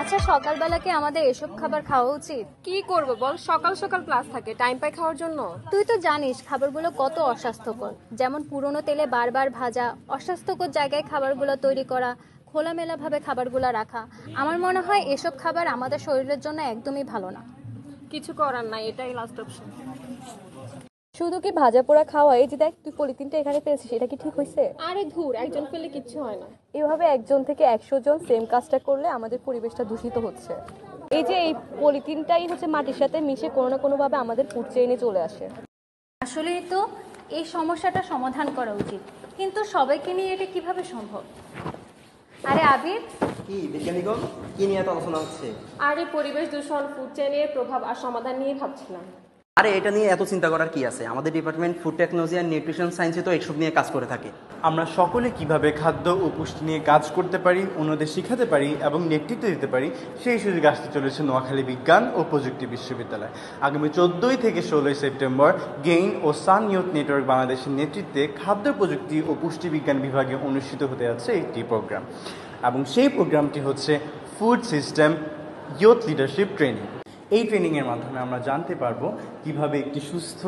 আচ্ছা, সকালবেলা কি আমাদের এসব খাবার খাওয়া উচিত? কি করব বল, সকাল সকাল ক্লাস থাকে, টাইম পাই খাওয়ার জন্য? তুই তো জানিস খাবারগুলো কত অস্বাস্থ্যকর, যেমন পুরনো তেলে বারবার ভাজা, অস্বাস্থ্যকর জায়গায় খাবারগুলো তৈরি করা, খোলামেলা ভাবে খাবারগুলো রাখা। আমার মনে হয় এসব খাবার আমাদের শরীরের জন্য একদমই ভালো না। কিছু করার নাই, এটাই লাস্ট অপশন। শুধু কি ভাজা পোড়া খাওয়া? এই যে দেখ, তুই পলিথিনটা এখানে পেয়েছিস, এটা কি ঠিক হয়েছে? আরে ধুর, একজন পেলে কিচ্ছু হয় না। এভাবে একজন থেকে 100 জন সেম কাজটা করলে আমাদের পরিবেশটা দূষিত হচ্ছে। এই যে এই পলিথিনটাই হচ্ছে মাটির সাথে মিশে কোনো না কোনোভাবে আমাদের ফুড চেইনে চলে আসে। আসলেই তো এই সমস্যাটা সমাধান করা উচিত, কিন্তু সবাইকে নিয়ে এটা কিভাবে সম্ভব? আরে আবির, কি বিজ্ঞানীগণ, কি নিয়ে এত আলোচনা হচ্ছে? আরে পরিবেশ দূষণ, ফুড চেইনের প্রভাব আর সমাধান নিয়ে ভাবছিলাম। আরে এটা নিয়ে এত চিন্তা করার কি আছে? আমাদের ডিপার্টমেন্ট ফুড টেকনোলজি আর নিউট্রিশন সায়েন্সে তো এইসব নিয়ে কাজ করে থাকে। আমরা সকলে কিভাবে খাদ্য ও পুষ্টি নিয়ে কাজ করতে পারি, অন্যদের শিখাতে পারি এবং নেতৃত্ব দিতে পারি, সেই সুযোগ আসতে চলেছে নোয়াখালী বিজ্ঞান ও প্রযুক্তি বিশ্ববিদ্যালয়। আগামী 14 থেকে 16 সেপ্টেম্বর গেইন ও সান ইউথ নেটওয়ার্ক বাংলাদেশের নেতৃত্বে খাদ্য প্রযুক্তি ও পুষ্টি বিজ্ঞান বিভাগে অনুষ্ঠিত হতে যাচ্ছে একটি প্রোগ্রাম, এবং সেই প্রোগ্রামটি হচ্ছে food system youth leadership training. এই ট্রেনিংয়ের মাধ্যমে আমরা জানতে পারবো কিভাবে একটি সুস্থ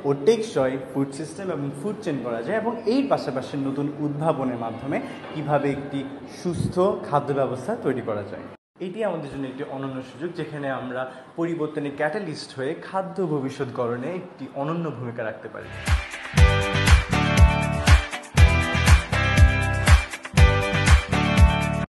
ও টেকসই ফুড সিস্টেম এবং ফুড চেইন করা যায়, এবং এই পাশাপাশি নতুন উদ্ভাবনের মাধ্যমে কিভাবে একটি সুস্থ খাদ্য ব্যবস্থা তৈরি করা যায়। এটি আমাদের জন্য একটি অনন্য সুযোগ, যেখানে আমরা পরিবর্তনের ক্যাটালিস্ট হয়ে খাদ্য ভবিষ্যৎ গঠনে একটি অনন্য ভূমিকা রাখতে পারি।